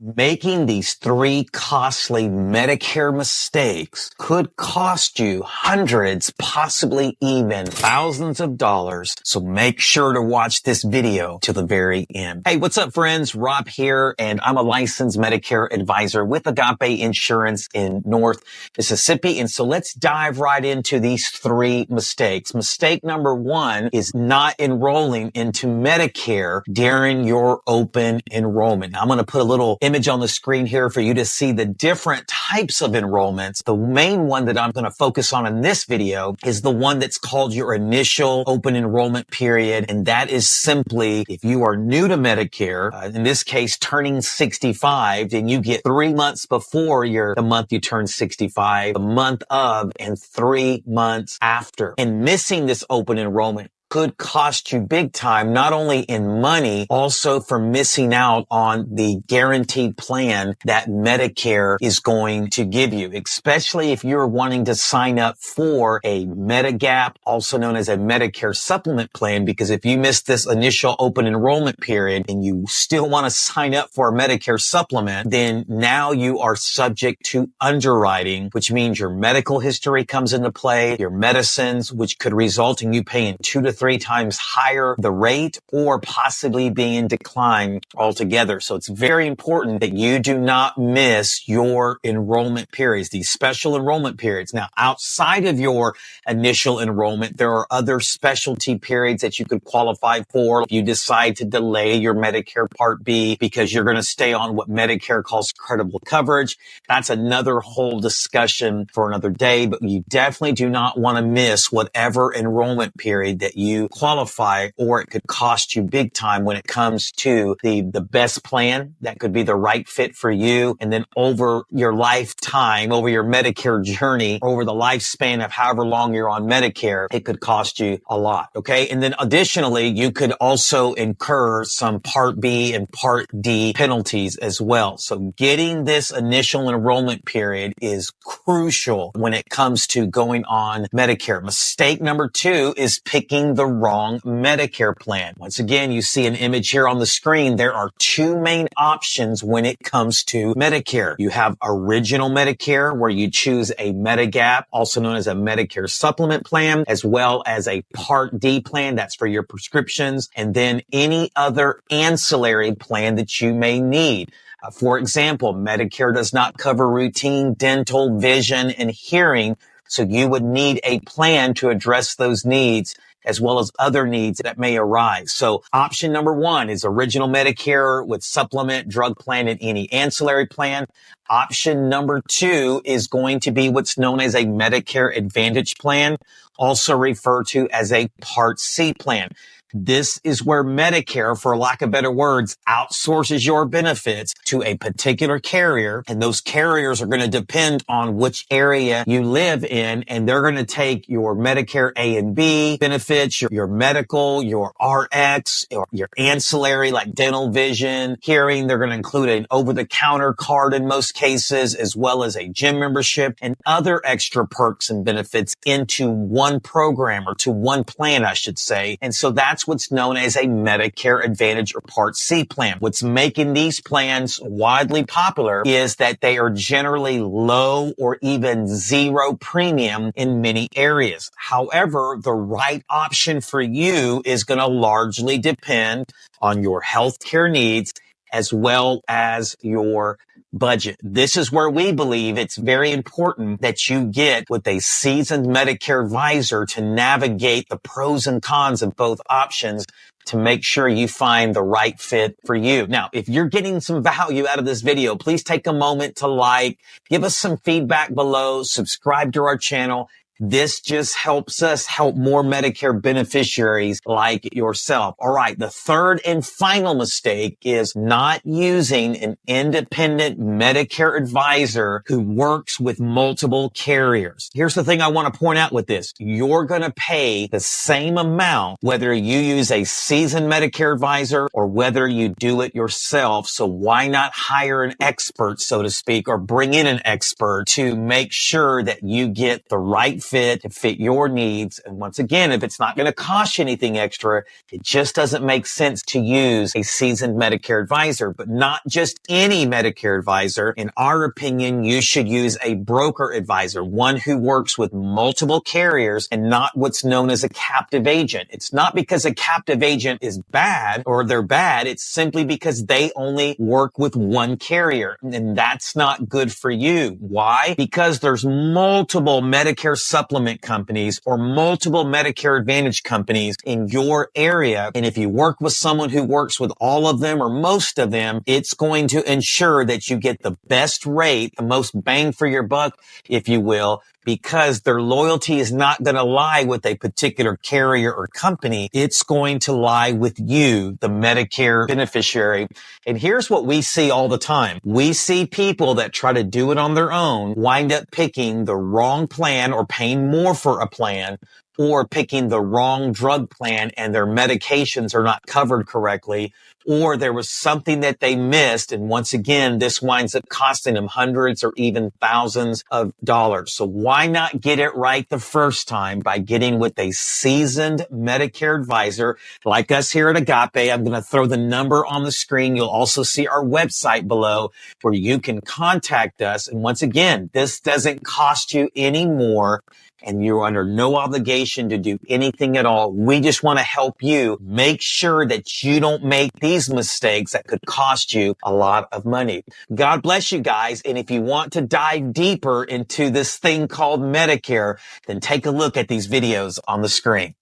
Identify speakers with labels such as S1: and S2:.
S1: Making these 3 costly Medicare mistakes could cost you hundreds, possibly even thousands of dollars. So make sure to watch this video to the very end. Hey, what's up, friends? Rob here, and I'm a licensed Medicare advisor with Agape Insurance in North Mississippi. And so let's dive right into these 3 mistakes. Mistake number 1 is not enrolling into Medicare during your open enrollment. Now, I'm going to put a little image on the screen here for you to see the different types of enrollments. The main one that I'm going to focus on in this video is the one that's called your initial open enrollment period. And that is simply if you are new to Medicare, in this case, turning 65, then you get 3 months before the month you turn 65, the month of, and 3 months after. And missing this open enrollment could cost you big time, not only in money, also for missing out on the guaranteed plan that Medicare is going to give you, especially if you're wanting to sign up for a Medigap, also known as a Medicare supplement plan, because if you miss this initial open enrollment period and you still want to sign up for a Medicare supplement, then now you are subject to underwriting, which means your medical history comes into play, your medicines, which could result in you paying 2 to 3 times higher the rate or possibly being in decline altogether. So it's very important that you do not miss your enrollment periods, these special enrollment periods. Now, outside of your initial enrollment, there are other specialty periods that you could qualify for. If you decide to delay your Medicare Part B because you're going to stay on what Medicare calls credible coverage, that's another whole discussion for another day, but you definitely do not want to miss whatever enrollment period that you qualify, or it could cost you big time when it comes to the best plan that could be the right fit for you. And then over your lifetime, over your Medicare journey, over the lifespan of however long you're on Medicare, it could cost you a lot. Okay. And then additionally, you could also incur some Part B and Part D penalties as well. So getting this initial enrollment period is crucial when it comes to going on Medicare. Mistake number 2 is picking the wrong Medicare plan. Once again, you see an image here on the screen. There are 2 main options when it comes to Medicare. You have original Medicare, where you choose a Medigap, also known as a Medicare supplement plan, as well as a Part D plan. That's for your prescriptions. And then any other ancillary plan that you may need. For example, Medicare does not cover routine dental, vision, and hearing. So you would need a plan to address those needs, as well as other needs that may arise. So option number 1 is original Medicare with supplement, drug plan, and any ancillary plan. Option number 2 is going to be what's known as a Medicare Advantage plan, also referred to as a Part C plan. This is where Medicare, for lack of better words, outsources your benefits to a particular carrier, and those carriers are going to depend on which area you live in, and they're going to take your Medicare A and B benefits, your medical, your RX, or your ancillary like dental, vision, hearing. They're going to include an over-the-counter card in most cases, as well as a gym membership and other extra perks and benefits into one program, or to one plan, I should say. And so that's what's known as a Medicare Advantage or Part C plan. What's making these plans widely popular is that they are generally low or even zero premium in many areas. However, the right option for you is going to largely depend on your healthcare needs as well as your budget. This is where we believe it's very important that you get with a seasoned Medicare advisor to navigate the pros and cons of both options to make sure you find the right fit for you. Now, if you're getting some value out of this video, please take a moment to give us some feedback below, subscribe to our channel. This just helps us help more Medicare beneficiaries like yourself. All right. The third and final mistake is not using an independent Medicare advisor who works with multiple carriers. Here's the thing I want to point out with this. You're going to pay the same amount whether you use a seasoned Medicare advisor or whether you do it yourself. So why not hire an expert, so to speak, or bring in an expert to make sure that you get the right fit to fit your needs. And once again, if it's not going to cost you anything extra, it just doesn't make sense to use a seasoned Medicare advisor, but not just any Medicare advisor. In our opinion, you should use a broker advisor, one who works with multiple carriers and not what's known as a captive agent. It's not because a captive agent is bad or they're bad. It's simply because they only work with one carrier, and that's not good for you. Why? Because there's multiple Medicare supplement companies or multiple Medicare Advantage companies in your area. And if you work with someone who works with all of them or most of them, it's going to ensure that you get the best rate, the most bang for your buck, if you will, because their loyalty is not going to lie with a particular carrier or company. It's going to lie with you, the Medicare beneficiary. And here's what we see all the time. We see people that try to do it on their own wind up picking the wrong plan or paying more for a plan, or picking the wrong drug plan and their medications are not covered correctly, or there was something that they missed. And once again, this winds up costing them hundreds or even thousands of dollars. So why not get it right the first time by getting with a seasoned Medicare advisor like us here at Agape? I'm going to throw the number on the screen. You'll also see our website below where you can contact us. And once again, this doesn't cost you any more, and you're under no obligation to do anything at all. We just want to help you make sure that you don't make these mistakes that could cost you a lot of money. God bless you guys. And if you want to dive deeper into this thing called Medicare, then take a look at these videos on the screen.